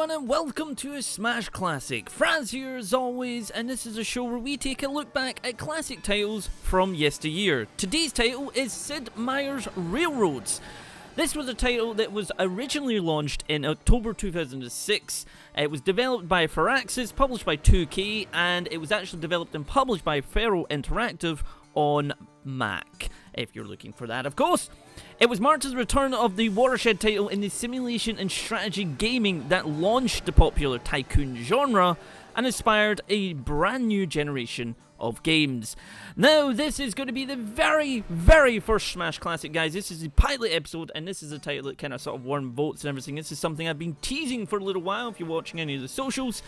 everyone and welcome to a Smash Classic. Frazzz here as always, and this is a show where we take a look back at classic titles from yesteryear. Today's title is Sid Meier's Railroads. This was a title that was originally launched in October 2006. It was developed by Frazzz, published by 2K, and it was actually developed and published by Feral Interactive on Mac, if you're looking for that, of course. It was marked as the return of the watershed title in the simulation and strategy gaming that launched the popular tycoon genre and inspired a brand new generation of games. Now, this is going to be the very first Smash Classic, guys. This is the pilot episode, and this is a title that kind of sort of won votes and everything. This is something I've been teasing for a little while, if you're watching any of the socials.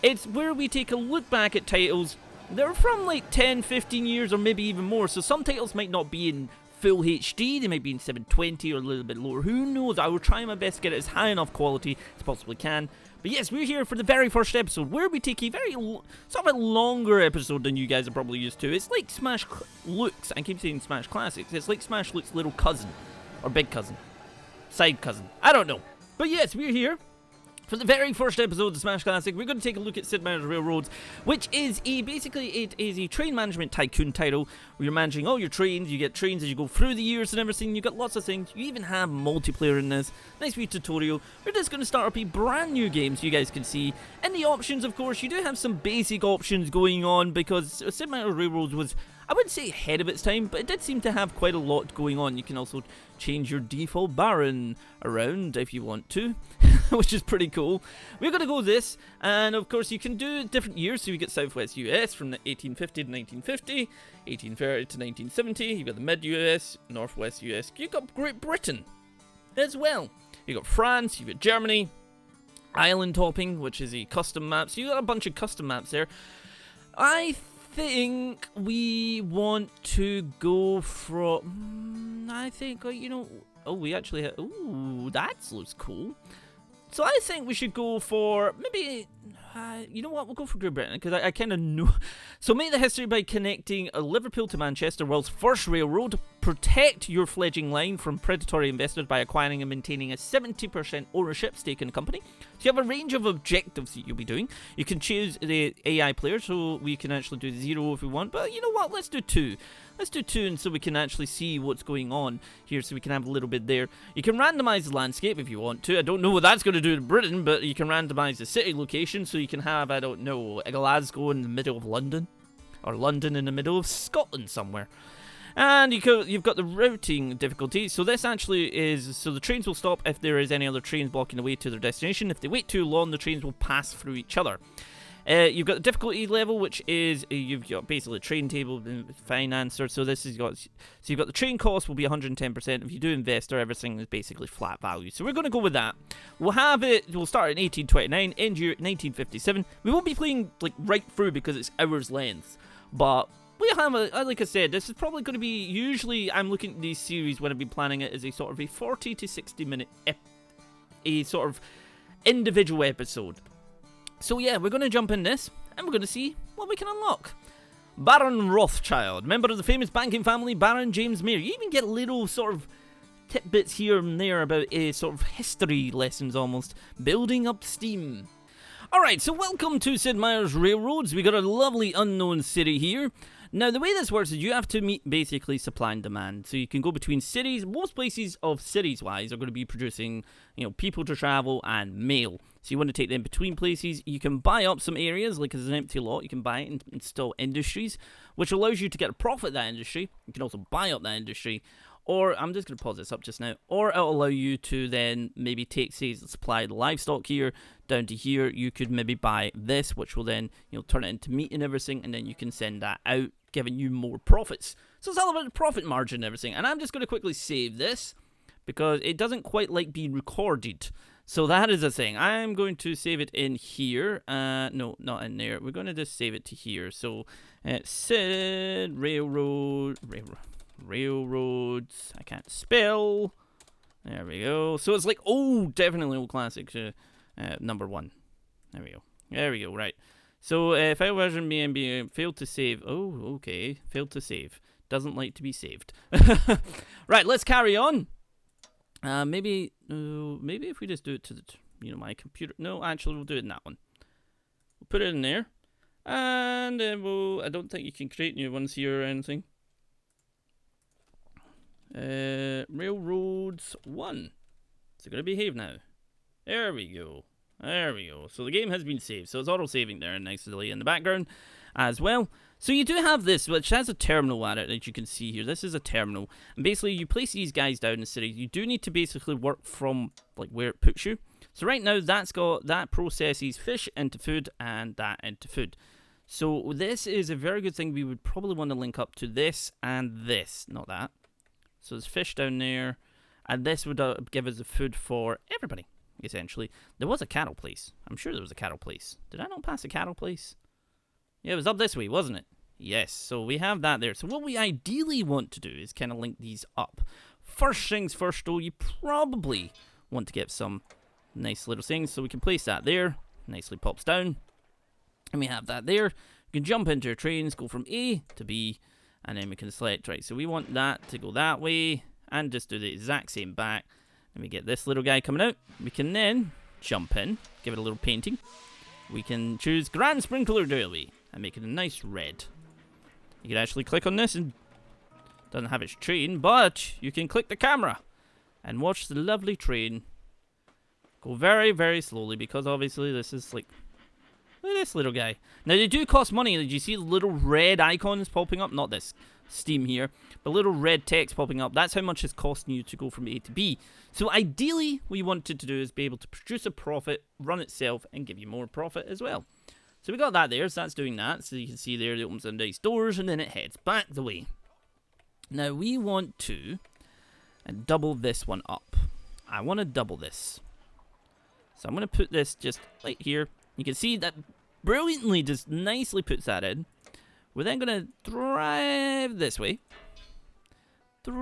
It's where we take a look back at titles that are from like 10, 15 years, or maybe even more. So some titles might not be in full HD, they might be in 720 or a little bit lower, who knows. I will try my best to get it as high enough quality as possibly can. But yes, we're here for the very first episode, where we take a very sort of a longer episode than you guys are probably used to. It's like Smash Looks, I keep saying Smash Classics, it's like Smash Looks' little cousin, or big cousin, side cousin, I don't know. But yes, we're here for the very first episode of Smash Classic. We're going to take a look at Sid Meier's Railroads, which is it is a train management tycoon title where you're managing all your trains. You get trains as you go through the years and everything. You got lots of things. You even have multiplayer in this. Nice wee tutorial. We're just going to start up a brand new game so you guys can see. And the options, of course, you do have some basic options going on because Sid Meier's Railroads was, I wouldn't say ahead of its time, but it did seem to have quite a lot going on. You can also change your default Baron around if you want to, which is pretty cool. We're going to go this, and of course you can do different years. So you get Southwest US from 1850 to 1950, 1830 to 1970. You've got the Mid US, Northwest US. You've got Great Britain as well. You've got France, you've got Germany, island hopping, which is a custom map. So you've got a bunch of custom maps there. I think we want to go from, I think, you know, oh, we actually have, ooh, that looks cool. So I think we should go for, maybe, you know what, we'll go for Great Britain, because I kind of know. So make the history by connecting Liverpool to Manchester, world's first railroad. Protect your fledgling line from predatory investors by acquiring and maintaining a 70% ownership stake in the company. So you have a range of objectives that you'll be doing. You can choose the AI player, so we can actually do 0 if we want, but you know what, let's do 2. Let's do 2, and so we can actually see what's going on here, so we can have a little bit there. You can randomize the landscape if you want to. I don't know what that's going to do to Britain, but you can randomize the city location, so you can have, I don't know, Glasgow in the middle of London, or London in the middle of Scotland somewhere. And you've got the routing difficulty. So this actually is, so the trains will stop if there is any other trains blocking the way to their destination. If they wait too long, the trains will pass through each other. You've got the difficulty level, which is you've got basically a train table financer. So this is you've got the train cost will be 110%. If you do investor, everything is basically flat value. So we're going to go with that. We'll have it. We'll start in 1829, end year 1957. We won't be playing like right through because it's hours length, but we have like I said, this is probably going to be, usually I'm looking at these series when I've been planning it as a sort of a 40 to 60 minute a sort of individual episode. So yeah, we're going to jump in this, and we're going to see what we can unlock. Baron Rothschild, member of the famous banking family, Baron James Meier. You even get little sort of tidbits here and there about sort of history lessons almost. Building up steam. Alright, so welcome to Sid Meier's Railroads. We got a lovely unknown city here. Now, the way this works is you have to meet basically supply and demand. So you can go between cities. Most places of cities-wise are going to be producing, you know, people to travel and mail. So you want to take them between places. You can buy up some areas, like as an empty lot. You can buy it and install industries, which allows you to get a profit at that industry. You can also buy up that industry. Or, I'm just going to pause this up just now, or it'll allow you to then maybe take, say, the supply of the livestock here, down to here. You could maybe buy this, which will then, you know, turn it into meat and everything, and then you can send that out, giving you more profits. So it's all about the profit margin and everything. And I'm just going to quickly save this, because it doesn't quite like being recorded. So that is a thing. I'm going to save it in here. No, not in there. We're going to just save it to here. So, Sid Railroads. I can't spell. There we go. So it's like, oh, definitely old classic. Number 1. There we go. There we go. Right. So file version BNB failed to save. Oh, okay. Failed to save. Doesn't like to be saved. Right. Let's carry on. Maybe if we just do it to the my computer. No, actually, we'll do it in that one. We'll put it in there. And then I don't think you can create new ones here or anything. Railroads 1. Is it going to behave now? There we go. There we go. So the game has been saved. So it's auto-saving there nicely in the background as well. So you do have this, which has a terminal at it, as you can see here. This is a terminal. And basically, you place these guys down in the city. You do need to basically work from like where it puts you. So right now, that processes fish into food and that into food. So this is a very good thing. We would probably want to link up to this and this, not that. So there's fish down there. And this would give us the food for everybody, essentially. There was a cattle place. I'm sure there was a cattle place. Did I not pass a cattle place? Yeah, it was up this way, wasn't it? Yes, so we have that there. So what we ideally want to do is kind of link these up. First things first, though, you probably want to get some nice little things. So we can place that there. Nicely pops down. And we have that there. You can jump into your trains, go from A to B, and then we can select, right, so we want that to go that way. And just do the exact same back. And we get this little guy coming out. We can then jump in, give it a little painting. We can choose Grand Sprinkler Daily and make it a nice red. You can actually click on this and it doesn't have its train, but you can click the camera and watch the lovely train go very, very slowly because obviously this is like, look at this little guy. Now they do cost money. Did you see the little red icons popping up? Not this Steam here, but little red text popping up. That's how much it's costing you to go from A to B. So ideally, what you wanted to do is be able to produce a profit, run itself, and give you more profit as well. So we got that there, so that's doing that. So you can see there, it opens some nice doors, and then it heads back the way. Now we want to double this one up. I want to double this. So I'm going to put this just right here. You can see that brilliantly just nicely puts that in. We're then going to drive this way. Drive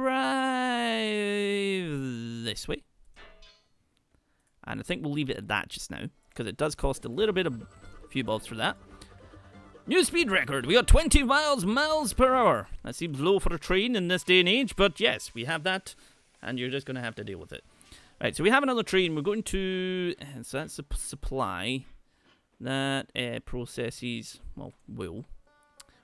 this way. And I think we'll leave it at that just now. Because it does cost a little bit of a few bobs for that. New speed record. We got 20 miles per hour. That seems low for a train in this day and age. But yes, we have that. And you're just going to have to deal with it. Right, so we have another train. We're going to... So that's a supply. That processes... Well, will...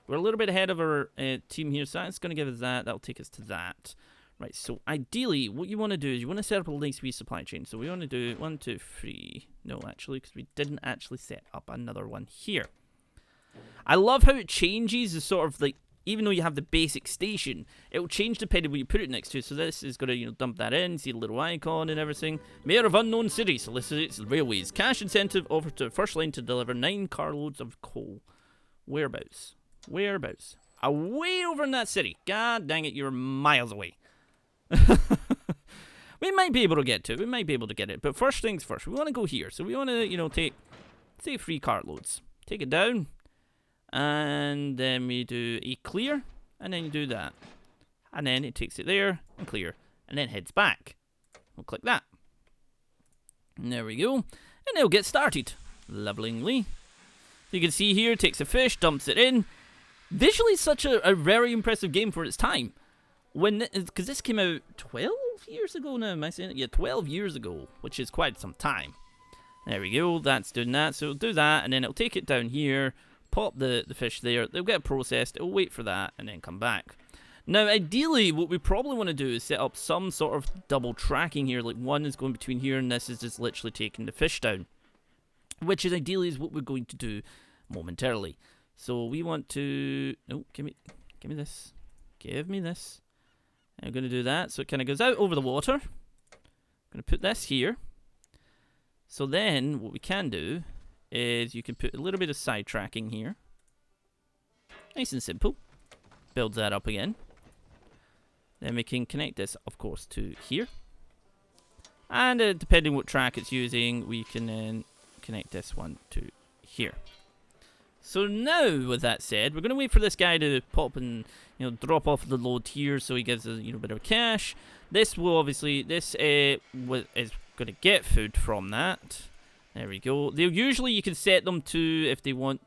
We're a little bit ahead of our team here, so that's going to give us that. That'll take us to that. Right, so ideally, what you want to do is you want to set up a nice wee supply chain. So we want to do 1, 2, 3. No, actually, because we didn't actually set up another one here. I love how it changes. It's sort of like, even though you have the basic station, it will change depending what you put it next to. So this is going to, dump that in. See the little icon and everything. Mayor of Unknown City solicits railways. Cash incentive offered to first line to deliver 9 carloads of coal. Whereabouts? Whereabouts? Way over in that city. God dang it, you're miles away. We might be able to get to it. We might be able to get it. But first things first, we want to go here. So we want to, take, say, 3 cartloads. Take it down. And then we do a clear. And then you do that. And then it takes it there and clear. And then heads back. We'll click that. And there we go. And it'll get started. Lovingly. So you can see here, it takes a fish, dumps it in. Visually, such a very impressive game for its time. Because this came out 12 years ago now, am I saying it? Yeah, 12 years ago, which is quite some time. There we go, that's doing that. So it'll do that, and then it'll take it down here, pop the fish there, they'll get processed, it'll wait for that, and then come back. Now, ideally, what we probably want to do is set up some sort of double tracking here, like one is going between here, and this is just literally taking the fish down. Which is ideally is what we're going to do momentarily. So we want to... No, give me this. Give me this. I'm going to do that. So it kind of goes out over the water. I'm going to put this here. So then what we can do is you can put a little bit of side tracking here. Nice and simple. Build that up again. Then we can connect this, of course, to here. And depending what track it's using, we can then connect this one to here. So now, with that said, we're going to wait for this guy to pop and, drop off the load here so he gives us, a bit of cash. This will obviously, is going to get food from that. There we go. Usually you can set them to, if you want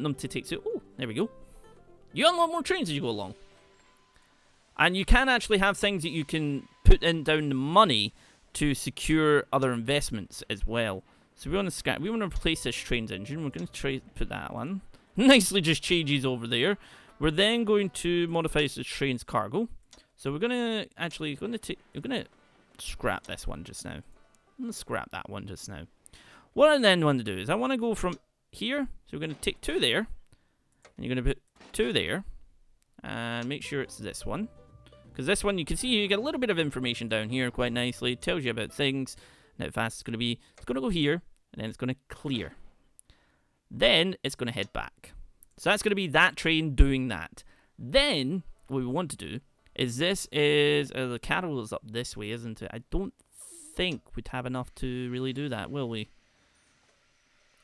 them to take, so, oh, there we go. You unlock more trains as you go along. And you can actually have things that you can put in down the money to secure other investments as well. So we want to scrap. We want to replace this train's engine. We're going to try put that one. Nicely just changes over there. We're then going to modify the train's cargo. So we're going to actually we're going to scrap this one just now. I'm going to scrap that one just now. What I then want to do is I want to go from here. So we're going to take 2 there. And you're going to put 2 there. And make sure it's this one. Because this one, you can see you get a little bit of information down here quite nicely. It tells you about things and how fast it's going to be. It's going to go here. And then it's going to clear. Then it's going to head back. So that's going to be that train doing that. Then what we want to do is this is the cattle is up this way, isn't it? I don't think we'd have enough to really do that, will we?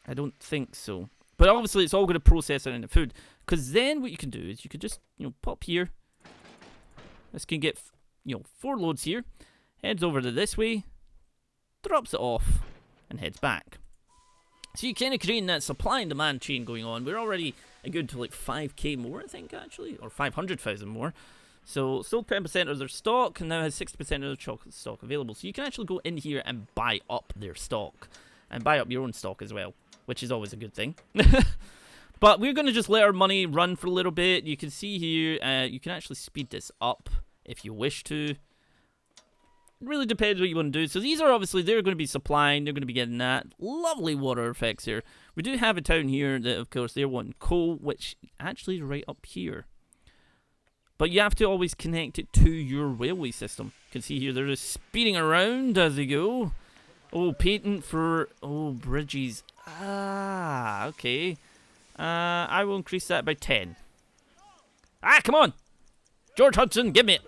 I don't think so. But obviously it's all going to process it into food. Because then what you can do is you could just, pop here. This can get, 4 loads here. Heads over to this way. Drops it off. And heads back. So you're kind of creating that supply and demand chain going on. We're already a good to like 5k more, I think, actually. Or 500,000 more. So still 10% of their stock. And now has 60% of their chocolate stock available. So you can actually go in here and buy up their stock. And buy up your own stock as well. Which is always a good thing. But we're going to just let our money run for a little bit. You can see here, you can actually speed this up if you wish to. It really depends what you want to do. So these are obviously, they're going to be supplying. They're going to be getting that. Lovely water effects here. We do have a town here that, of course, they're wanting coal, which actually is right up here. But you have to always connect it to your railway system. You can see here, they're just speeding around as they go. Oh, patent for, bridges. Ah, okay. I will increase that by 10. Ah, come on! George Hudson, give me it!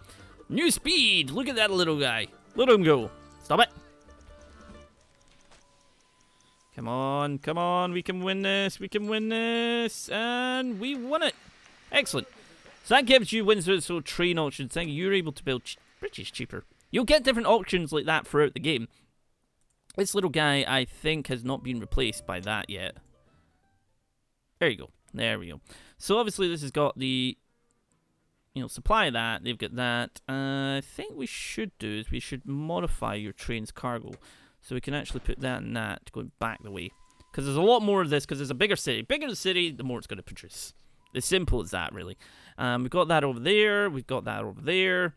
New speed! Look at that little guy. Let him go. Stop it. Come on, come on. We can win this. We can win this. And we won it. Excellent. So that gives you Windsor train auctions. Thank you. You're able to build bridges cheaper. You'll get different auctions like that throughout the game. This little guy, I think, has not been replaced by that yet. There you go. There we go. So obviously this has got the, supply of that. They've got that. I think we should do is we should modify your train's cargo. So we can actually put that and that going back the way. Because there's a lot more of this, because there's a bigger city. Bigger the city, the more it's going to produce. As simple as that, really. We've got that over there. We've got that over there.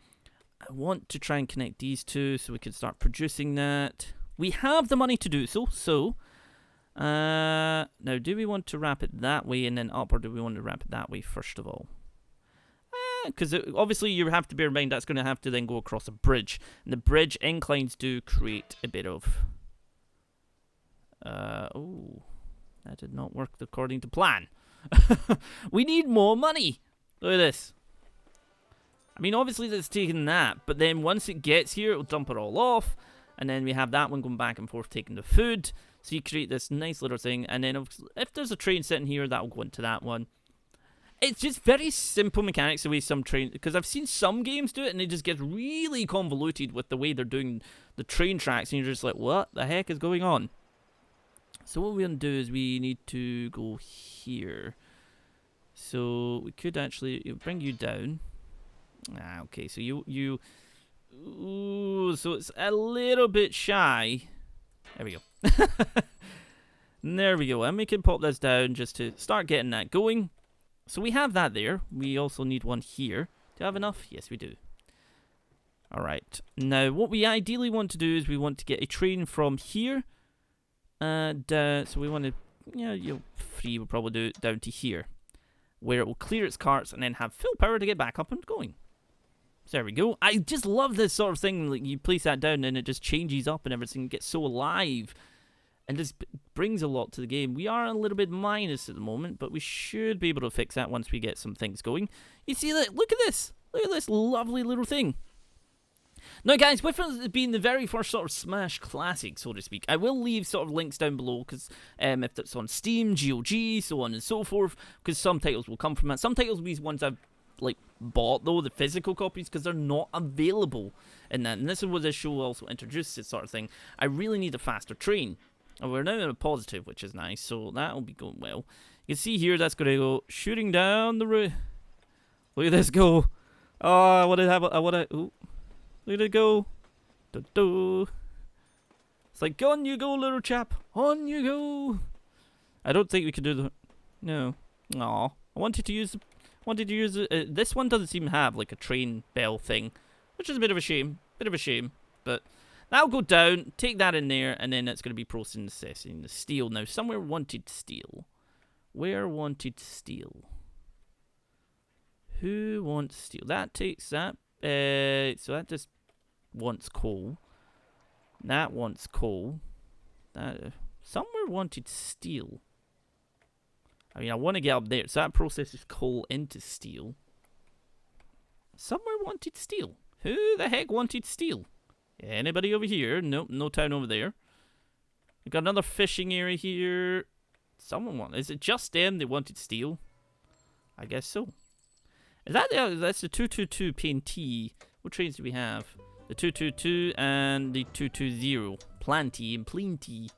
I want to try and connect these two so we can start producing that. We have the money to do so. Now, do we want to wrap it that way and then up, or do we want to wrap it that way first of all? Because obviously you have to bear in mind that's going to have to then go across a bridge. And the bridge inclines do create a bit of... oh, that did not work according to plan. We need more money. Look at this. I mean, obviously that's taking that, but then once it gets here, it'll dump it all off. And then we have that one going back and forth taking the food. So you create this nice little thing. And then if there's a train sitting here, that'll go into that one. It's just very simple mechanics the way some train... Because I've seen some games do it and it just gets really convoluted with the way they're doing the train tracks. And you're just like, what the heck is going on? So what we're going to do is we need to go here. So we could actually bring you down. Okay, so you... Ooh, so it's a little bit shy. There we go. There we go. And we can pop this down just to start getting that going. So we have that there. We also need one here. Do I have enough? Yes, we do. Alright. Now, what we ideally want to do is we want to get a train from here. And so we want to, 3 will probably do it down to here. Where it will clear its carts and then have full power to get back up and going. So there we go. I just love this sort of thing. Like you place that down and it just changes up and everything gets so alive. And just brings a lot to the game. We are a little bit minus at the moment, but we should be able to fix that once we get some things going. You see that? Look at this. Look at this lovely little thing. Now, guys, with it being the very first sort of Smash Classic, so to speak, I will leave sort of links down below, because if it's on Steam, GOG, so on and so forth, because some titles will come from that. Some titles will be ones I've bought, though, the physical copies, because they're not available in that. And this is what this show also introduces, this sort of thing. I really need a faster train. And we're now in a positive, which is nice, so that'll be going well. You can see here, that's going to go shooting down the road. Look at this go. Oh, I want to have a... ooh. Look at it go. Do-do. It's like, on you go, little chap. On you go. I don't think we could do the... No. Aw. I wanted to use... this one doesn't seem to have, like, a train bell thing. Which is a bit of a shame. But that'll go down. Take that in there. And then it's going to be processing the steel. Now, somewhere wanted steel. Where wanted steel? Who wants steel? That takes that. So that just wants coal. That wants coal. That somewhere wanted steel. I mean, I want to get up there. So that processes coal into steel. Somewhere wanted steel. Who the heck wanted steel? Anybody over here? Nope, no town over there. We've got another fishing area here. Someone want. Is it just them that wanted steel? I guess so. Is that that's the 222 P&T. What trains do we have? The 222 and the 220. Planty and Plenty.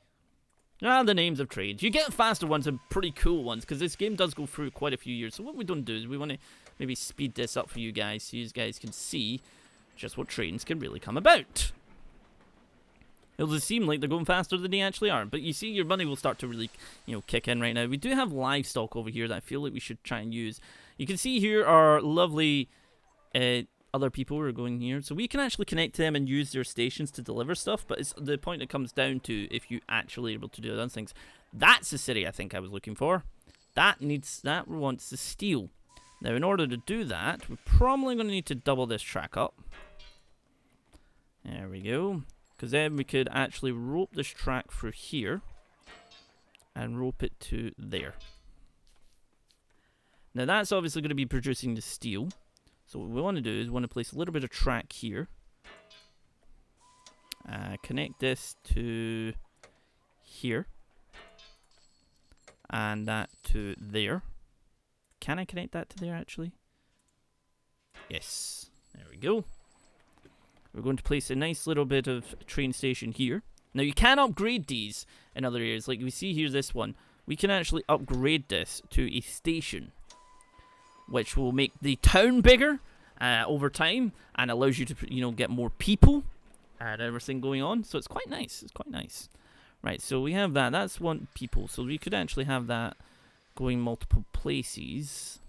Ah, the names of trains. You get faster ones and pretty cool ones, because this game does go through quite a few years. So what we don't do is we want to maybe speed this up for you guys, so you guys can see just what trains can really come about. It'll just seem like they're going faster than they actually are. But you see, your money will start to really, kick in right now. We do have livestock over here that I feel like we should try and use. You can see here our lovely other people who are going here. So we can actually connect to them and use their stations to deliver stuff. But it's the point it comes down to if you actually are able to do those things. That's the city I think I was looking for. That wants the steel. Now, in order to do that, we're probably going to need to double this track up. There we go. Because then we could actually rope this track through here and rope it to there. Now that's obviously going to be producing the steel. So what we want to do is we want to place a little bit of track here. Connect this to here. And that to there. Can I connect that to there actually? Yes. There we go. We're going to place a nice little bit of train station here. Now you can upgrade these in other areas. Like we see here, this one. We can actually upgrade this to a station, which will make the town bigger over time and allows you to, get more people and everything going on. So it's quite nice. It's quite nice. Right, so we have that. That's one people. So we could actually have that going multiple places.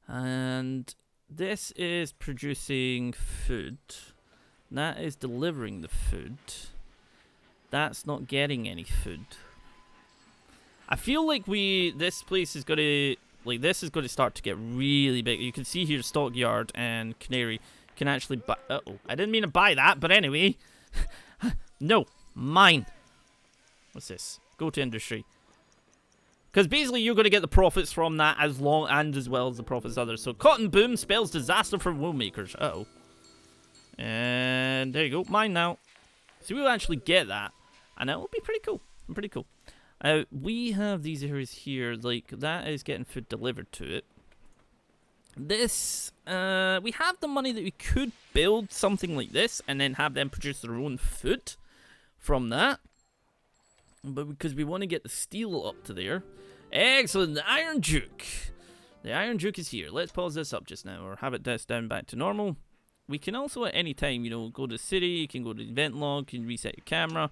And this is producing food. That is delivering the food. That's not getting any food. I feel like this place is going to, this is going to start to get really big. You can see here Stockyard and Canary can actually buy, uh-oh, I didn't mean to buy that, but anyway. No, mine. What's this? Go to industry. Because basically you're going to get the profits from that as well as the profits others. So cotton boom spells disaster for wool makers. Uh-oh. And there you go. Mine now. So we'll actually get that. And that will be pretty cool. Pretty cool. We have these areas here. Like, that is getting food delivered to it. This, we have the money that we could build something like this. And then have them produce their own food from that. But because we want to get the steel up to there. Excellent, the Iron Duke. The Iron Duke is here. Let's pause this up just now, or have it down back to normal. We can also at any time, go to the city. You can go to the event log. You can reset your camera.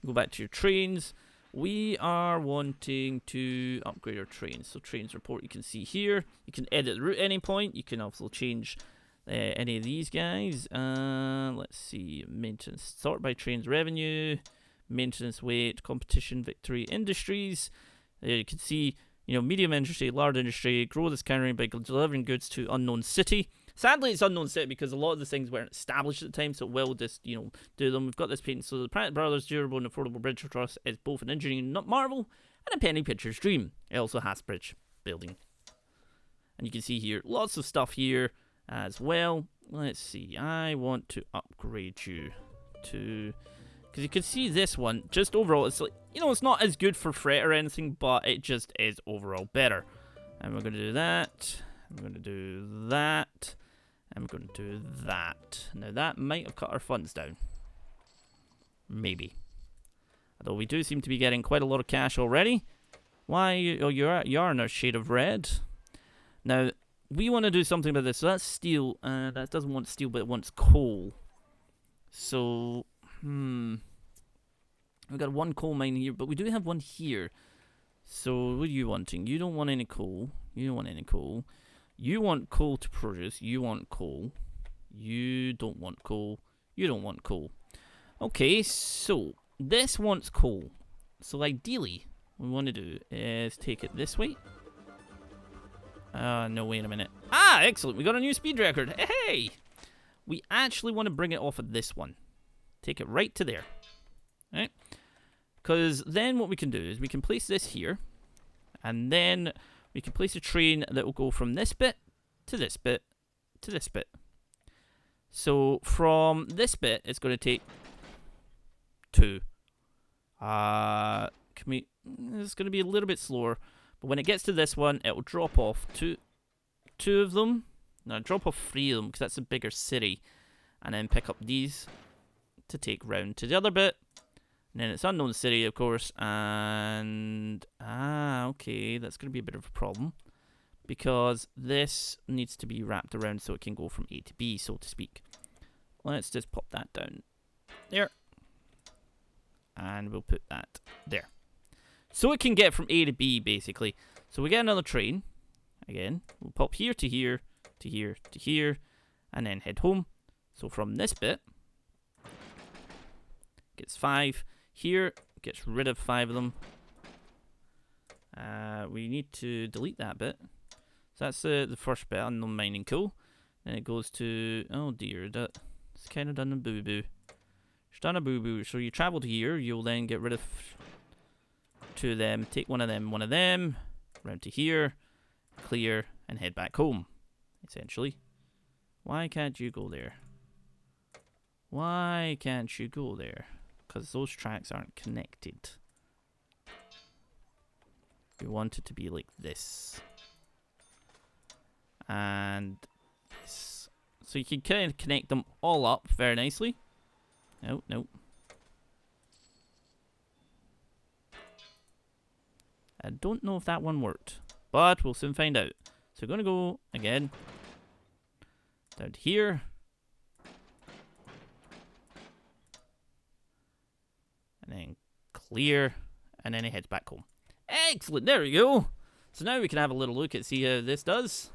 Go back to your trains. We are wanting to upgrade our trains. So trains report you can see here. You can edit the route at any point. You can also change any of these guys. Let's see, maintenance. Sort by trains revenue. Maintenance weight, competition, victory, industries. You can see, medium industry, large industry, grow this country by delivering goods to unknown city. Sadly, it's unknown city because a lot of the things weren't established at the time, so it will just, do them. We've got this patent. So the Pratt Brothers Durable and Affordable Bridge Trust is both an engineering marvel and a penny pitcher's dream. It also has bridge building. And you can see here, lots of stuff here as well. Let's see, I want to upgrade you to... Because you can see this one, just overall, it's like, it's not as good for freight or anything, but it just is overall better. And we're going to do that. I'm going to do that. And we're going to do that. Now that might have cut our funds down. Maybe. Although we do seem to be getting quite a lot of cash already. Why? Oh, you are in a shade of red. Now, we want to do something about this. So that's steel. That doesn't want steel, but it wants coal. So... We've got one coal mine here, but we do have one here. So what are you wanting? You don't want any coal. You don't want any coal. You want coal to produce. You want coal. You don't want coal. You don't want coal. Okay, so this wants coal. So ideally, what we want to do is take it this way. No, wait a minute. Ah, excellent. We got a new speed record. Hey! We actually want to bring it off of this one. Take it right to there. Right? Because then what we can do is we can place this here. And then we can place a train that will go from this bit to this bit to this bit. So from this bit, it's going to take 2. It's going to be a little bit slower. But when it gets to this one, it will drop off two of them. No, drop off 3 of them because that's a bigger city. And then pick up these to take round to the other bit. And then it's unknown city, of course. And okay, that's going to be a bit of a problem. Because this needs to be wrapped around so it can go from A to B, so to speak. Let's just pop that down there. And we'll put that there. So it can get from A to B, basically. So we get another train. Again, we'll pop here to here, to here, to here. And then head home. So from this bit, gets 5. Here, gets rid of 5 of them. We need to delete that bit. So that's the first bit, unknown mining coal. Then it goes to, oh dear, that's kind of done a boo-boo. It's done a boo-boo. So you travel to here, you'll then get rid of 2 of them, take one of them, round to here, clear, and head back home, essentially. Why can't you go there? Why can't you go there? Because those tracks aren't connected. We want it to be like this. And this. So you can kind of connect them all up very nicely. Nope, nope. I don't know if that one worked, but we'll soon find out. So we're going to go again down to here. And then clear, and then it heads back home. Excellent, there we go. So now we can have a little look at see how this does.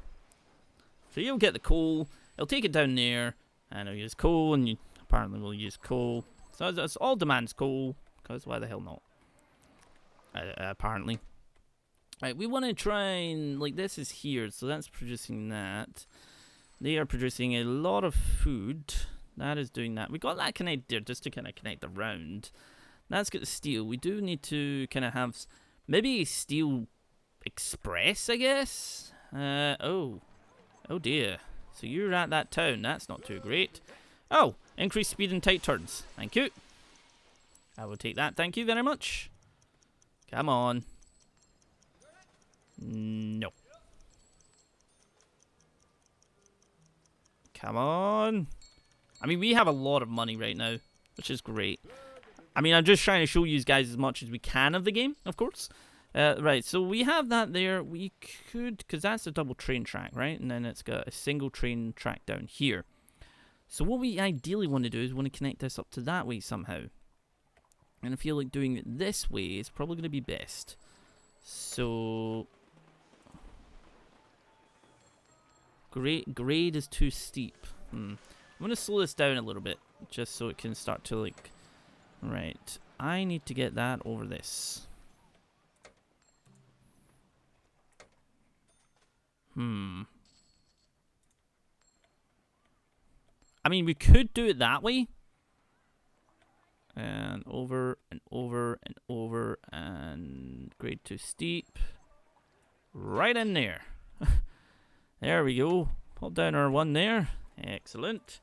So you'll get the coal, it'll take it down there, and it'll use coal, and you apparently will use coal. So that's all demands coal, because why the hell not? Apparently. Right, we want to try and, like, this is here, so that's producing that. They are producing a lot of food. That is doing that. We got that connected there just to kind of connect around. That's got the steel. We do need to kind of have maybe steel express, I guess. Oh dear. So you're at that town. That's not too great. Oh, increased speed in tight turns. Thank you. I will take that. Thank you very much. Come on. No. Come on. I mean, we have a lot of money right now, which is great. I mean, I'm just trying to show you guys as much as we can of the game, of course. Right, so we have that there. We could, because that's a double train track, right? And then it's got a single train track down here. So what we ideally want to do is want to connect this up to that way somehow. And I feel like doing it this way is probably going to be best. So grade is too steep. I'm going to slow this down a little bit, just so it can start to, like... Right, I need to get that over this. I mean, we could do it that way. And over, and over, and over, and grade too steep. Right in there. There we go. Pop down our one there. Excellent.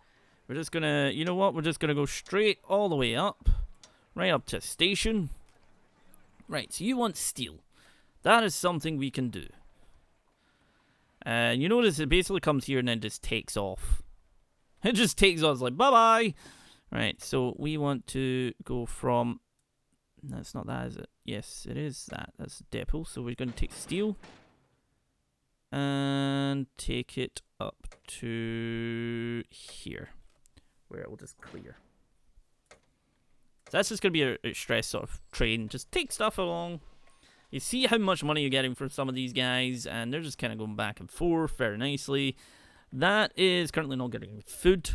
We're just gonna, you know what? We're just gonna go straight all the way up. Right up to station. Right, so you want steel. That is something we can do. And you notice it basically comes here and then just takes off. It just takes off. It's like, bye-bye. Right, so we want to go from... That's not that, is it? Yes, it is that. That's the depot. So we're going to take steel. And take it up to here. Where it will just clear. So that's just going to be a stress sort of train. Just take stuff along. You see how much money you're getting from some of these guys, and they're just kind of going back and forth very nicely. That is currently not getting food.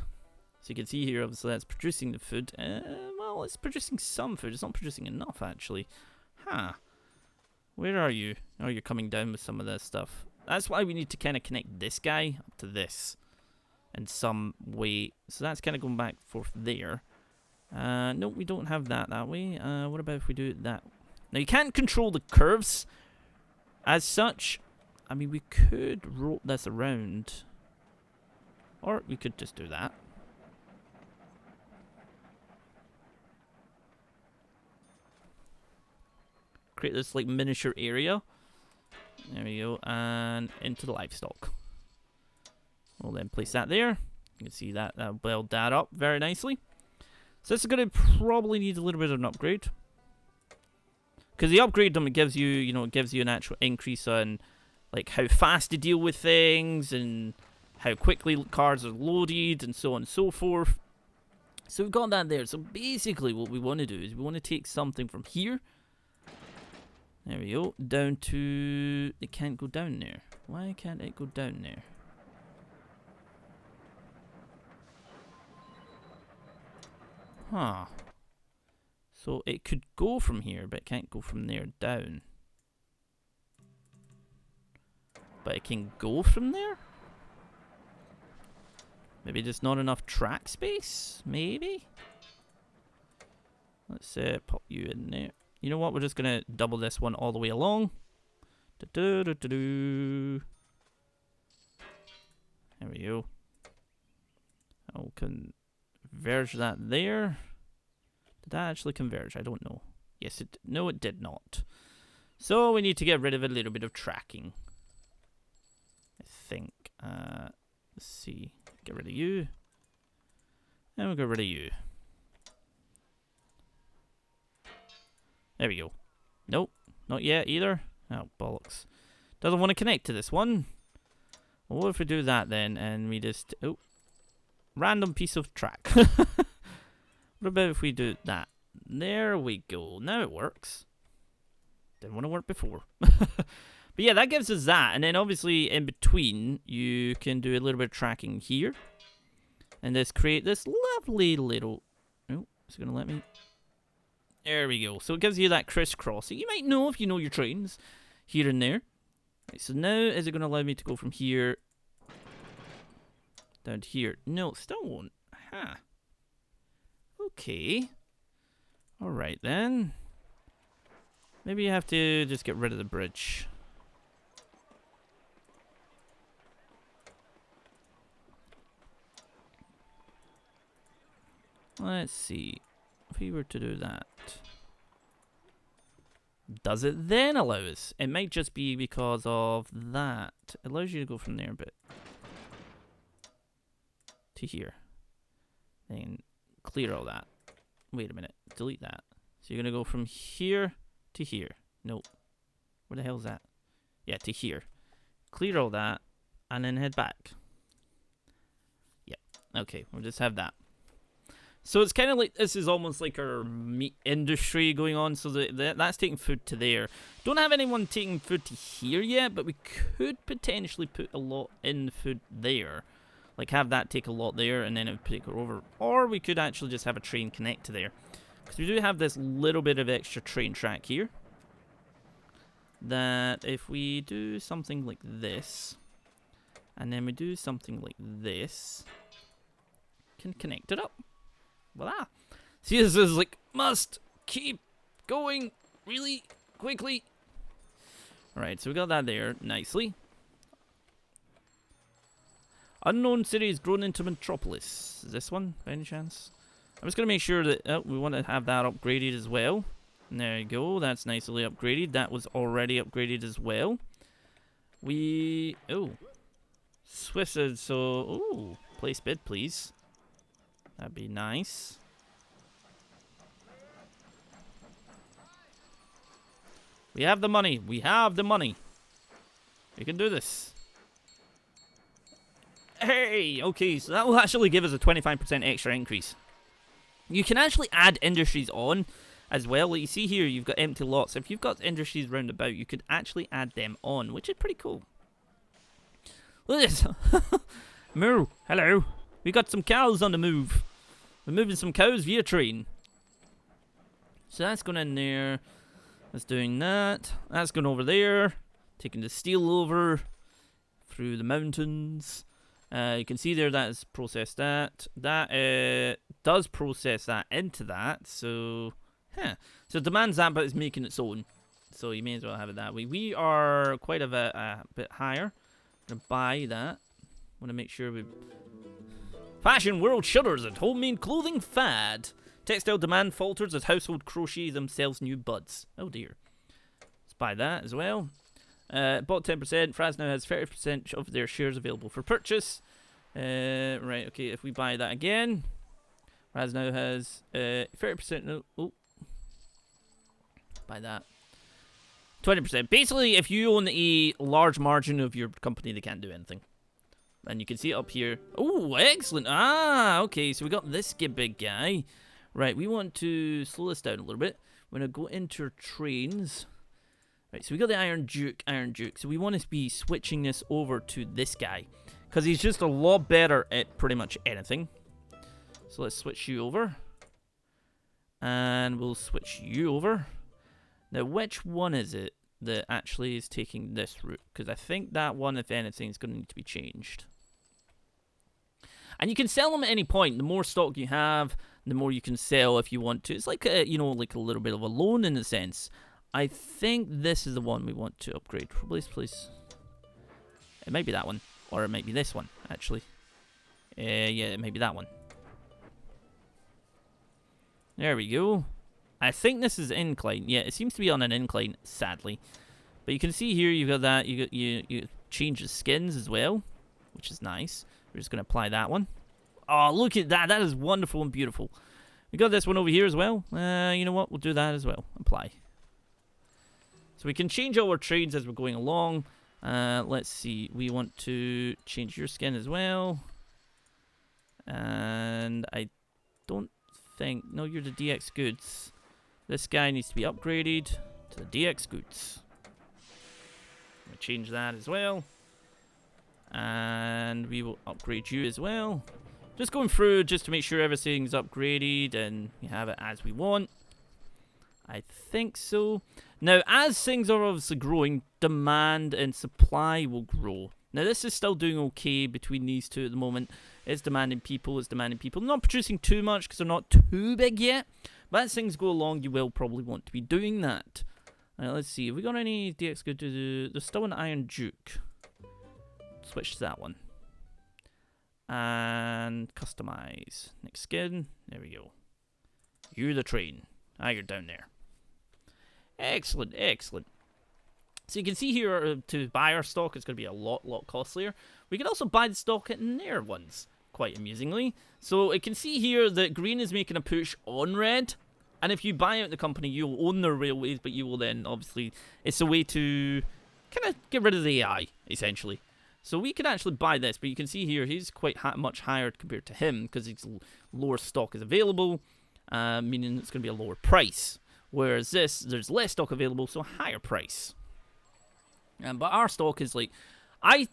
So you can see here, obviously, that's producing the food. Well, it's producing some food. It's not producing enough, actually. Huh. Where are you? Oh, you're coming down with some of this stuff. That's why we need to kind of connect this guy up to this in some way. So that's kind of going back and forth there. No, we don't have that way. What about if we do it that? Now, you can't control the curves as such. I mean, we could rope this around. Or we could just do that. Create this like miniature area. There we go. And into the livestock. We'll then place that there. You can see that that'll build that up very nicely. So this is going to probably need a little bit of an upgrade. Because the upgrade them, it gives you, you know, it gives you an actual increase on like how fast to deal with things and how quickly cars are loaded and so on and so forth. So we've got that there. So basically what we want to do is we want to take something from here. There we go. Down to... It can't go down there. Why can't it go down there? Huh. So it could go from here, but it can't go from there down. But it can go from there? Maybe just not enough track space? Maybe? Let's pop you in there. You know what? We're just going to double this one all the way along. There we go. I'll converge that there. Did that actually converge? I don't know. Yes, it... No, it did not. So we need to get rid of a little bit of tracking. I think. Let's see. Get rid of you. And we'll get rid of you. There we go. Nope. Not yet either. Oh, bollocks. Doesn't want to connect to this one. Well, what if we do that then and we just... Oh. Random piece of track. What about if we do that? There we go. Now it works. Didn't want to work before. But yeah, that gives us that. And then obviously in between, you can do a little bit of tracking here. And just create this lovely little... Oh, it's going to let me... There we go. So it gives you that crisscross. You might know if you know your trains here and there. Right, so now is it going to allow me to go from here down to here? No, still won't. Huh. Okay. Alright then. Maybe you have to just get rid of the bridge. Let's see. If we were to do that, does it then allow us? It might just be because of that. It allows you to go from there a bit to here. Then clear all that. Wait a minute. Delete that. So you're going to go from here to here. Nope. Where the hell is that? Yeah, to here. Clear all that and then head back. Yep. Okay, we'll just have that. So it's kind of like, this is almost like our meat industry going on. So that's taking food to there. Don't have anyone taking food to here yet, but we could potentially put a lot in the food there. Like have that take a lot there and then it would take it over. Or we could actually just have a train connect to there. Because we do have this little bit of extra train track here. That if we do something like this, and then we do something like this, can connect it up. Voila. See, this is like, must keep going really quickly. Alright, so we got that there nicely. Unknown cities grown into metropolis. Is this one, by any chance? I'm just going to make sure that we want to have that upgraded as well. And there you go. That's nicely upgraded. That was already upgraded as well. Oh. Swift said so. Oh, place bid, please. That'd be nice. We have the money. We have the money. We can do this. Hey! Okay, so that will actually give us a 25% extra increase. You can actually add industries on as well. Like you see here, you've got empty lots. If you've got industries round about, you could actually add them on, which is pretty cool. Look at this. Moo, hello. We got some cows on the move. We're moving some cows via train. So that's going in there. That's doing that. That's going over there. Taking the steel over through the mountains. You can see there that has processed that. That does process that into that. So, so it demands that, but it's making its own. So you may as well have it that way. We are quite a bit higher. I'm going to buy that. Want to make sure we... Fashion world shudders at homemade clothing fad. Textile demand falters as household crochet themselves new buds. Oh dear. Let's buy that as well. Bought 10%. Frazzz now has 30% of their shares available for purchase. Right, okay, if we buy that again. Frazzz now has 30%. No, oh. Buy that. 20%. Basically, if you own a large margin of your company, they can't do anything. And you can see it up here. Oh, excellent. Ah, okay, so we got this big guy. Right, we want to slow this down a little bit. We're going to go into trains. Right, so we got the Iron Duke. So we want to be switching this over to this guy. Because he's just a lot better at pretty much anything. So let's switch you over. And we'll switch you over. Now, which one is it that actually is taking this route? Because I think that one, if anything, is going to need to be changed. And you can sell them at any point. The more stock you have, the more you can sell if you want to. It's like a, you know, like a little bit of a loan in a sense. I think this is the one we want to upgrade. Please. It might be that one. Or it might be this one, actually. Yeah, it might be that one. There we go. I think this is incline. Yeah, it seems to be on an incline, sadly. But you can see here, you've got that. You change the skins as well, which is nice. We're just going to apply that one. Oh, look at that. That is wonderful and beautiful. We got this one over here as well. You know what? We'll do that as well. Apply. So we can change all our trades as we're going along. Let's see. We want to change your skin as well. And I don't think... No, you're the DX goods. This guy needs to be upgraded to the DX goods. We'll change that as well. And we will upgrade you as well. Just going through just to make sure everything's upgraded and we have it as we want. I think so. Now, as things are obviously growing, demand and supply will grow. Now, this is still doing okay between these two at the moment. It's demanding people. Not producing too much because they're not too big yet. But as things go along, you will probably want to be doing that. Let's see. Have we got any DX good to do? There's still an Iron Duke. Switch to that one. And customize. Next skin. There we go. You're the train. Ah, you're down there. Excellent. So you can see here, to buy our stock, it's going to be a lot costlier. We can also buy the stock in their ones, quite amusingly. So you can see here that green is making a push on red. And if you buy out the company, you'll own their railways, but you will then, obviously, it's a way to kind of get rid of the AI, essentially. So we can actually buy this, but you can see here, he's quite much higher compared to him, because his lower stock is available, meaning it's going to be a lower price. Whereas this, there's less stock available, so higher price. But our stock is like, I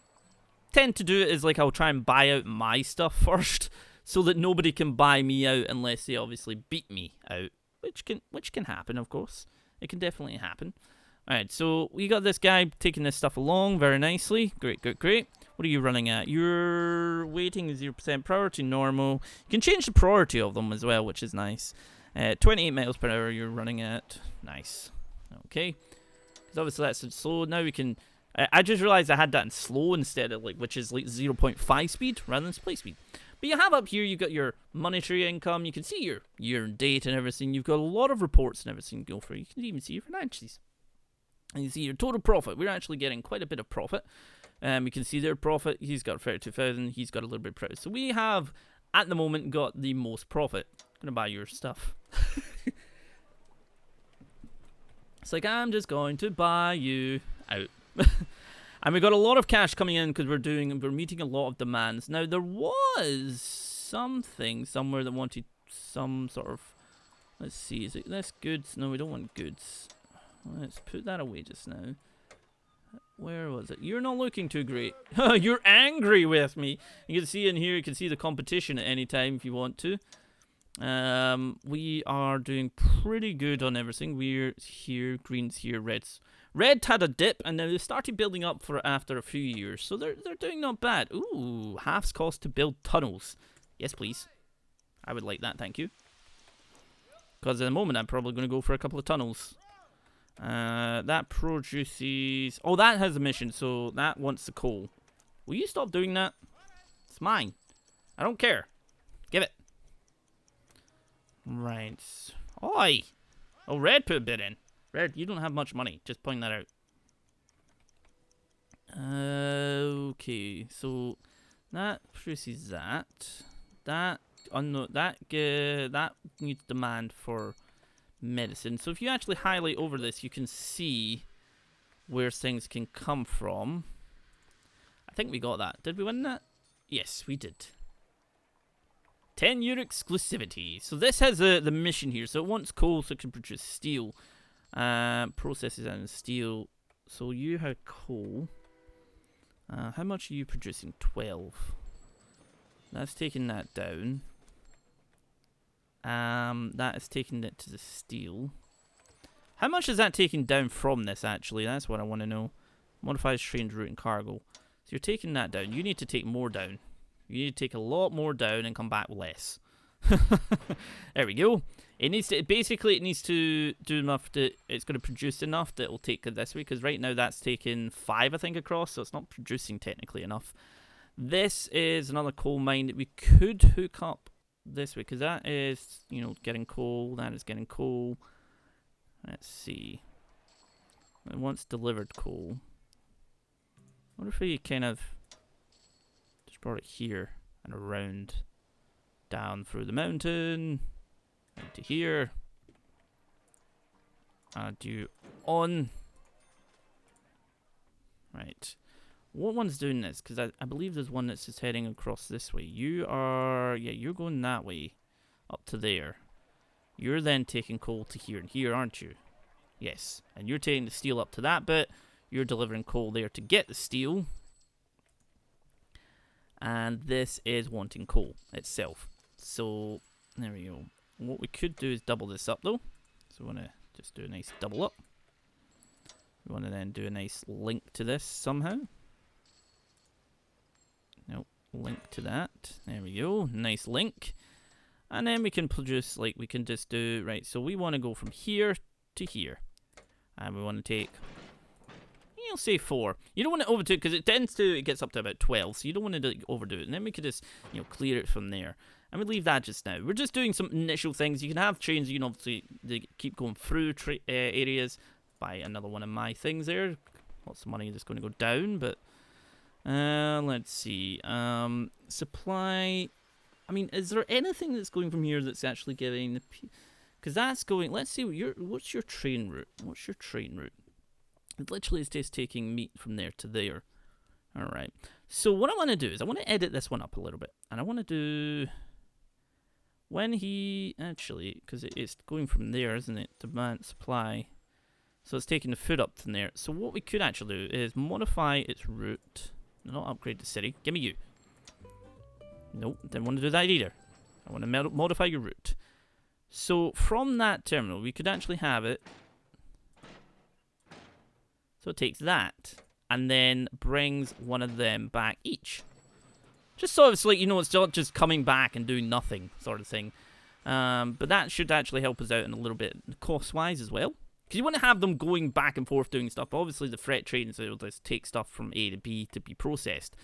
tend to do it as like I'll try and buy out my stuff first, so that nobody can buy me out unless they obviously beat me out, which can happen, of course. It can definitely happen. Alright, so we got this guy taking this stuff along very nicely. Great. What are you running at? You're waiting 0% priority normal. You can change the priority of them as well, which is nice. 28 miles per hour you're running at. Nice. Okay. Because obviously that's slow. Now we can... I just realized I had that in slow instead of, like, which is like 0.5 speed rather than display speed. But you have up here, you've got your monetary income. You can see your year and date and everything. You've got a lot of reports and everything to go through. You can even see your financials. And you see your total profit. We're actually getting quite a bit of profit. You can see their profit. He's got 32,000. He's got a little bit of profit. So we have, at the moment, got the most profit. I'm going to buy your stuff. It's like, I'm just going to buy you out. And we got a lot of cash coming in because we're meeting a lot of demands. Now, there was something somewhere that wanted some sort of... Let's see, is it this goods? No, we don't want goods. Let's put that away just now. Where was it? You're not looking too great. You're angry with me. You can see in here, you can see the competition at any time if you want to. We are doing pretty good on everything. We're here, green's here, red's. Red had a dip, and now they started building up for after a few years. So they're doing not bad. Ooh, half's cost to build tunnels. Yes, please. I would like that, thank you. Because at the moment, I'm probably going to go for a couple of tunnels. That produces... Oh, that has a mission, so that wants the coal. Will you stop doing that? It's mine. I don't care. Give it. Right. Oi! Oh, Red put a bit in. Red, you don't have much money. Just point that out. Okay, so that produces that. That that needs demand for medicine. So if you actually highlight over this, you can see where things can come from. I think we got that. Did we win that? Yes, we did. 10-year exclusivity. So this has the mission here. So it wants coal so it can produce steel. Processes and steel. So you had coal. How much are you producing? 12. That's taking that down. That is taking it to the steel. How much is that taking down from this, actually? That's what I want to know. Modifies train route and cargo. So you're taking that down. You need to take more down. You need to take a lot more down and come back with less. There we go. It needs to, basically, it needs to do enough that it's going to produce enough that it will take it this way. Because right now that's taking 5, I think, across. So it's not producing technically enough. This is another coal mine that we could hook up this way, because that is, you know, getting coal. That is getting coal. Let's see. It wants delivered coal. I wonder if we kind of just brought it here and around, down through the mountain, right to here. Add you on. Right. What one's doing this? Because I believe there's one that's just heading across this way. You are... Yeah, you're going that way. Up to there. You're then taking coal to here and here, aren't you? Yes. And you're taking the steel up to that bit. You're delivering coal there to get the steel. And this is wanting coal itself. So, there we go. What we could do is double this up, though. So we want to just do a nice double up. We want to then do a nice link to this somehow. Nope, link to that. There we go, nice link. And then we can produce, like, we can just do, right, so we want to go from here to here. And we want to take, you'll say 4. You don't want to overdo it, because it gets up to about 12, so you don't want to overdo it. And then we could just, you know, clear it from there. And we leave that just now. We're just doing some initial things. You can have trains, you can obviously keep going through areas. Buy another one of my things there. Lots of money just going to go down, but... let's see. Supply. I mean, is there anything that's going from here that's actually giving the... Because that's going... Let's see, what's your train route? What's your train route? It literally is just taking meat from there to there. Alright. So what I want to do is I want to edit this one up a little bit. And I want to do... When he... Actually, because it's going from there, isn't it? Demand, supply. So it's taking the food up from there. So what we could actually do is modify its route... Not upgrade the city. Give me you. Nope, didn't want to do that either. I want to modify your route. So from that terminal, we could actually have it. So it takes that and then brings one of them back each. Just so it's like, you know, it's not just coming back and doing nothing sort of thing. But that should actually help us out in a little bit cost-wise as well. Because you want to have them going back and forth doing stuff. But obviously, the freight trains will just take stuff from A to B to be processed.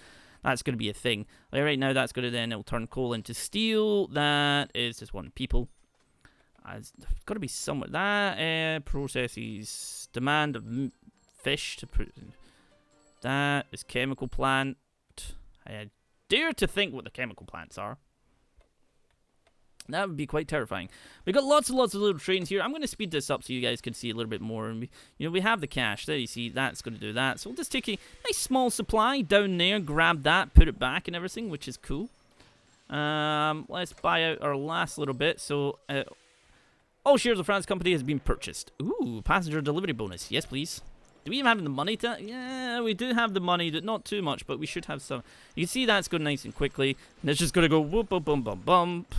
That's going to be a thing. Like right now, that's going to then, it'll turn coal into steel. That is just one people. There's got to be somewhere. That processes demand of fish to put. That is chemical plant. I dare to think what the chemical plants are. That would be quite terrifying. We've got lots and lots of little trains here. I'm going to speed this up so you guys can see a little bit more. And we have the cash. There you see, that's going to do that. So we'll just take a nice small supply down there, grab that, put it back and everything, which is cool. Let's buy out our last little bit. So, all shares of Frazzz Company has been purchased. Ooh, passenger delivery bonus. Yes, please. Do we even have the money to... Yeah, we do have the money. Not too much, but we should have some. You can see that's going nice and quickly. And it's just going to go whoop, bump, bump, bump, bump.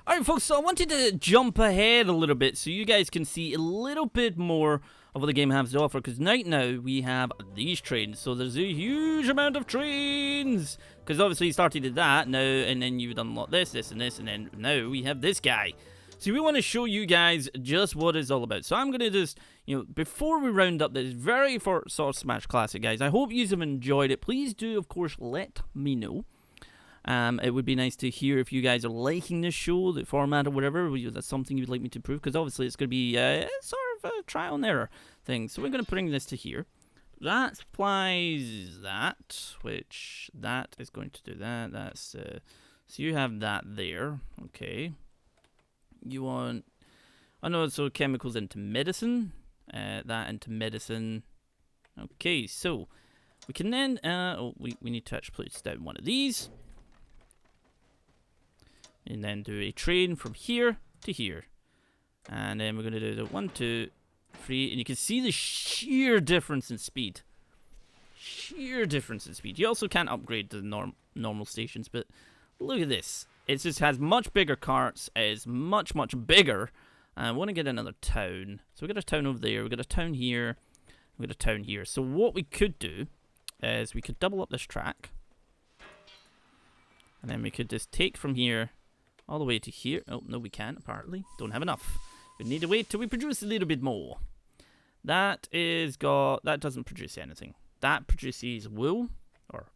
Alright, folks, so I wanted to jump ahead a little bit so you guys can see a little bit more of what the game has to offer. Because right now, we have these trains. So there's a huge amount of trains. Because obviously you started at that now, and then you've done this, and then now we have this guy. So we want to show you guys just what it's all about. So I'm going to just, before we round up this very first sort of Smash Classic, guys, I hope you have enjoyed it. Please do, of course, let me know. It would be nice to hear if you guys are liking this show, the format or whatever. That's something you'd like me to prove, because obviously it's going to be sort of a trial and error thing. So we're going to bring this to here. That supplies that, which that is going to do that. That's so you have that there. Okay. You want, I know, so chemicals into medicine, that into medicine. Okay, so we can then, we need to actually place down one of these, and then do a train from here to here, and then we're going to do the 1, 2, 3, and you can see the sheer difference in speed. Sheer difference in speed. You also can't upgrade the normal stations, but look at this. It just has much bigger carts. It is much, much bigger. I want to get another town. So we got a town over there. We got a town here. We got a town here. So what we could do is we could double up this track. And then we could just take from here all the way to here. Oh, no, we can't, apparently. Don't have enough. We need to wait till we produce a little bit more. That doesn't produce anything. That produces wool, or,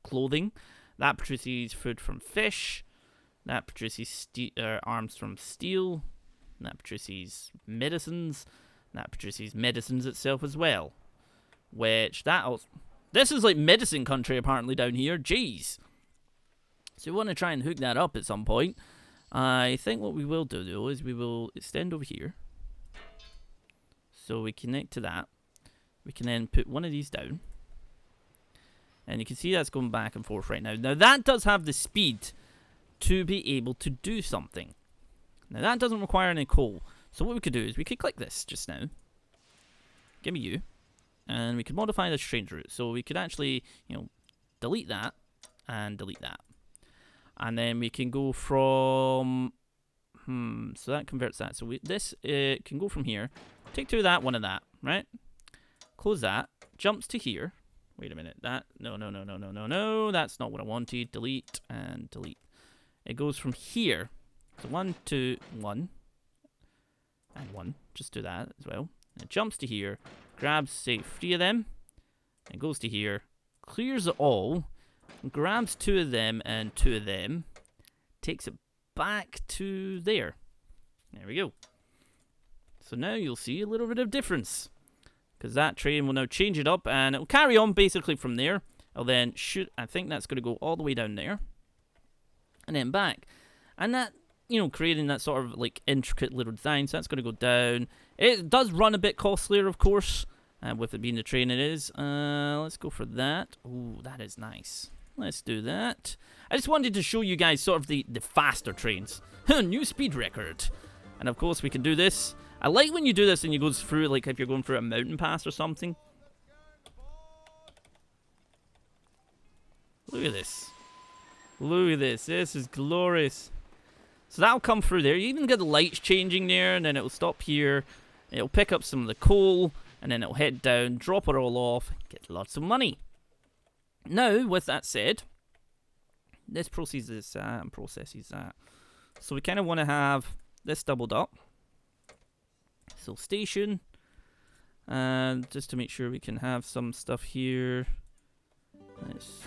clothing. That produces food from fish. That produces arms from steel. That produces medicines. That produces medicines itself as well. Which, this is like medicine country apparently down here. Jeez. So we want to try and hook that up at some point. I think what we will do, though, is we will extend over here. So we connect to that. We can then put one of these down. And you can see that's going back and forth right now. Now, that does have the speed to be able to do something. Now, that doesn't require any coal. So what we could do is we could click this just now. Give me you. And we could modify this train route. So we could actually, delete that and delete that. And then we can go from... so that converts that. So this can go from here. Take two of that, one of that, right? Close that. Jumps to here. Wait a minute, no, that's not what I wanted. Delete and delete. It goes from here. So 1, 2, 1. And 1. Just do that as well. And it jumps to here. Grabs, say, 3 of them. And goes to here. Clears it all. Grabs 2 of them and 2 of them. Takes it back to there. There we go. So now you'll see a little bit of difference. Because that train will now change it up, and it will carry on basically from there. I'll then shoot, I think that's going to go all the way down there. And then back. And that, creating that sort of like intricate little design, so that's going to go down. It does run a bit costlier, of course, with it being the train it is. Let's go for that. Ooh, that is nice. Let's do that. I just wanted to show you guys sort of the faster trains. New speed record. And of course we can do this. I like when you do this and you go through, like if you're going through a mountain pass or something. Look at this. Look at this. This is glorious. So that'll come through there. You even get the lights changing there, and then it'll stop here. It'll pick up some of the coal, and then it'll head down, drop it all off, get lots of money. Now, with that said, this processes that and processes that. So we kind of want to have this doubled up. So station, and just to make sure we can have some stuff here. Nice.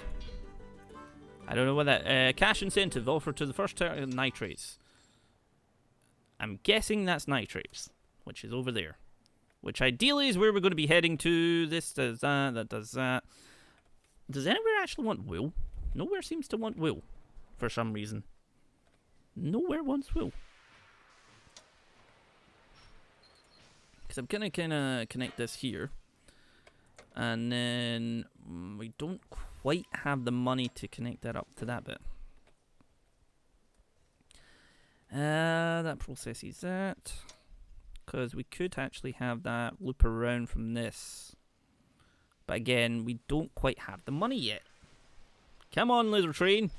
I don't know what that cash incentive offered to the first nitrates. I'm guessing that's nitrates, which is over there. Which ideally is where we're going to be heading to. This does that, that does that. Does anywhere actually want wool? Nowhere seems to want wool, for some reason. Nowhere wants wool. Because I'm going to kind of connect this here. And then we don't quite have the money to connect that up to that bit. That processes that. Because we could actually have that loop around from this. But again, we don't quite have the money yet. Come on, little train.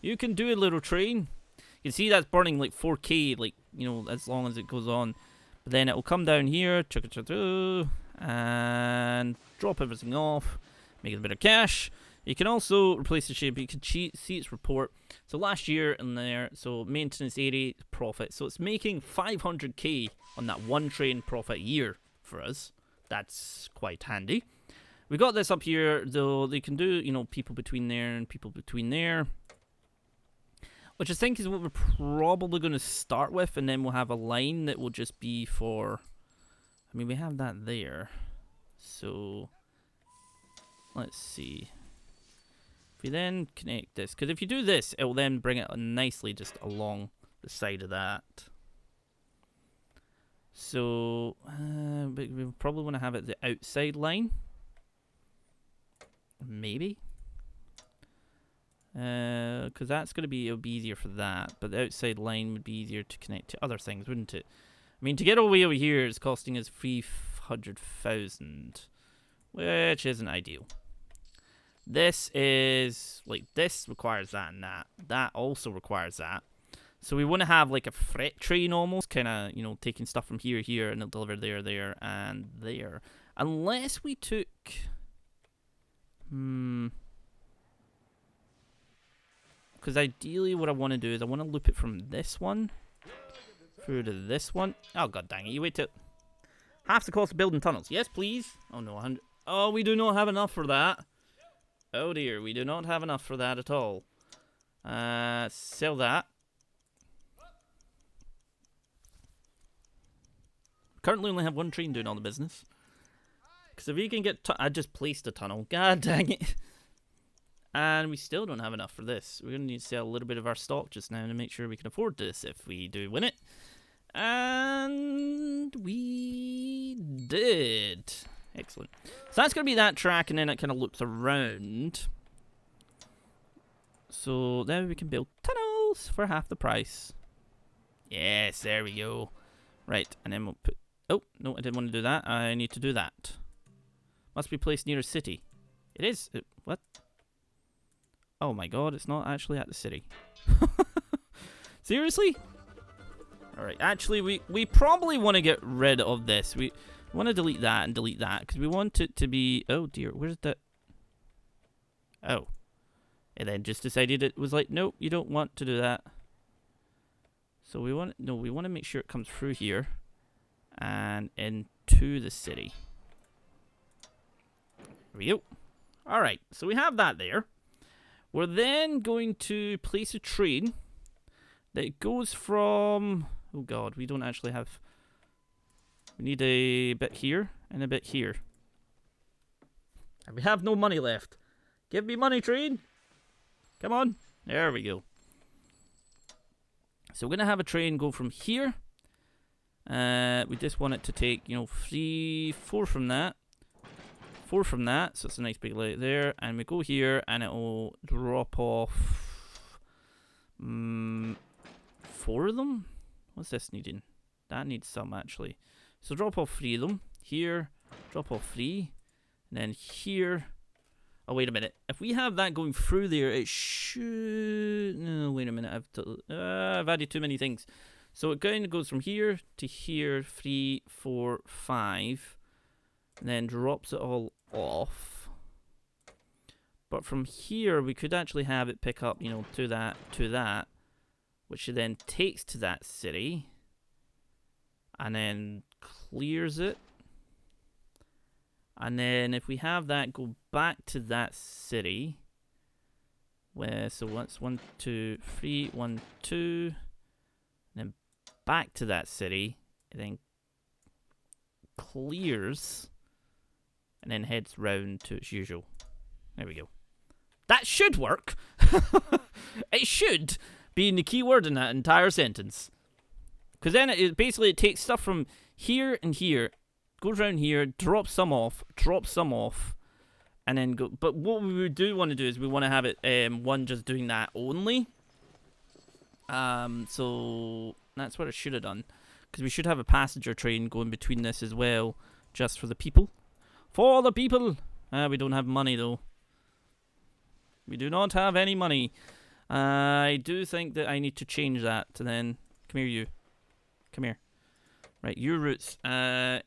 You can do it, little train. You can see that's burning like 4k, like, you know, as long as it goes on. But then it will come down here, and drop everything off, make it a bit of cash. You can also replace the shape. You can see its report. So last year in there, so maintenance 80 profit. So it's making 500k on that one train profit year for us. That's quite handy. We got this up here, though. They can do, you know, people between there and people between there, which I think is what we're probably going to start with, and then we'll have a line that will just be for, I mean, we have that there. So let's see. If we then connect this, because if you do this, it will then bring it nicely just along the side of that. So, but we probably want to have it the outside line. Maybe. Because that's going to be, it'll be easier for that. But the outside line would be easier to connect to other things, wouldn't it? I mean, to get all the way over here, it's costing us 300,000, which isn't ideal. This is, like, this requires that and that. That also requires that. So we want to have, like, a freight train almost, kind of, you know, taking stuff from here, here, and it'll deliver there, there, and there. Unless we took... Because ideally what I want to do is I want to loop it from this one through to this one. Oh, god dang it, you wait till... Half the cost of building tunnels. Yes, please. Oh, no, 100... Oh, we do not have enough for that. Oh, dear, we do not have enough for that at all. Sell that. Currently only have one train doing all the business. Because if we can get... I just placed a tunnel. God dang it. And we still don't have enough for this. We're going to need to sell a little bit of our stock just now to make sure we can afford this if we do win it. And we did. Excellent. So that's going to be that track, and then it kind of loops around. So then we can build tunnels for half the price. Yes, there we go. Right, and then we'll put... Oh, no, I didn't want to do that. I need to do that. Must be placed near a city. It is. What? Oh my god, it's not actually at the city. Seriously? Alright, actually, we probably want to get rid of this. We want to delete that and delete that, because we want it to be... Oh dear, where's that? Oh. And then just decided it was like, nope, you don't want to do that. So we want... No, we want to make sure it comes through here and into the city. There we go. Alright, so we have that there. We're then going to place a train that goes from... Oh god, we don't actually have... We need a bit here and a bit here. And we have no money left. Give me money, train! Come on. There we go. So we're going to have a train go from here. We just want it to take, you know, 4 from that. 4 from that, so it's a nice big light there. And we go here, and it'll drop off 4 of them. What's this needing? That needs some, actually. So drop off 3 of them. Here, drop off 3. And then here. Oh, wait a minute. If we have that going through there, it should... No, wait a minute. I've added too many things. So it kind of goes from here to here, 3, 4, 5. And then drops it all off. But from here, we could actually have it pick up, you know, to that, which it then takes to that city, and then clears it. And then if we have that go back to that city, where, so once 1, 2, 3, 1, 2, and then back to that city, it then clears, and then heads round to its usual. There we go. That should work. It should be the key word in that entire sentence. Because then it basically takes stuff from here and here, goes around here, drops some off, and then go. But what we do want to do is we want to have it one just doing that only. So that's what I should have done. Because we should have a passenger train going between this as well, just for the people. For the people! We don't have money though. We do not have any money. I do think that I need to change that to then... Come here, you. Come here. Right, your routes. Right,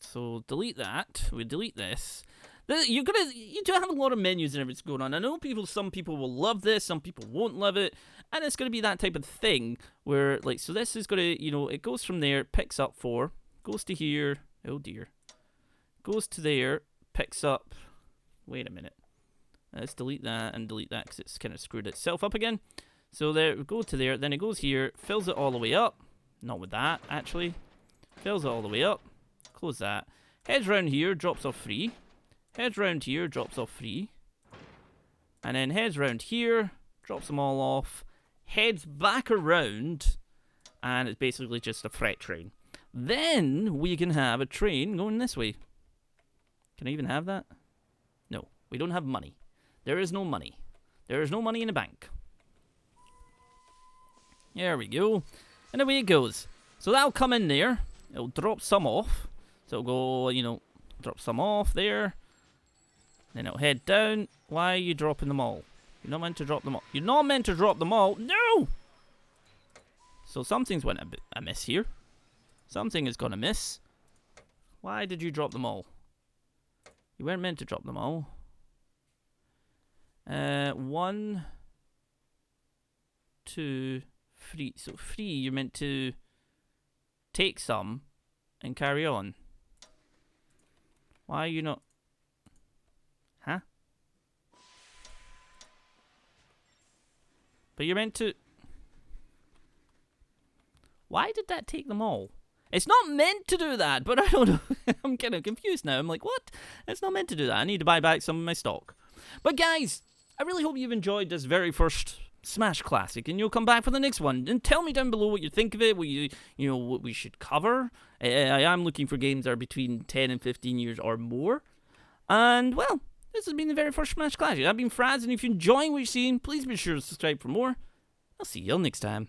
so delete that. We delete this. You do have a lot of menus and everything going on. I know some people will love this, some people won't love it, and it's going to be that type of thing where, like, so this is going to, you know, it goes from there, picks up 4, goes to here, oh dear, goes to there, picks up, wait a minute, let's delete that and delete that because it's kind of screwed itself up again. So there, go to there, then it goes here, fills it all the way up, not with that, actually, fills it all the way up, close that, heads round here, drops off 3. Heads round here, drops off 3. And then heads round here, drops them all off. Heads back around, and it's basically just a freight train. Then we can have a train going this way. Can I even have that? No, we don't have money. There is no money. There is no money in the bank. There we go. And away it goes. So that'll come in there. It'll drop some off. So it'll go, you know, drop some off there. Then it'll head down. Why are you dropping them all? You're not meant to drop them all. You're not meant to drop them all. No! So something's went amiss here. Something is gonna miss. Why did you drop them all? You weren't meant to drop them all. 1, 2, 3. So 3, you're meant to take some and carry on. Why are you not... Huh? But you're meant to... Why did that take them all? It's not meant to do that, but I don't know. I'm kind of confused now. I'm like, what? It's not meant to do that. I need to buy back some of my stock. But guys, I really hope you've enjoyed this very first Smash Classic, and you'll come back for the next one. And tell me down below what you think of it, what what we should cover. I am looking for games that are between 10 and 15 years or more. And, well... This has been the very first Smash Classic. I've been Frazzz, and if you're enjoying what you're seeing, please be sure to subscribe for more. I'll see you all next time.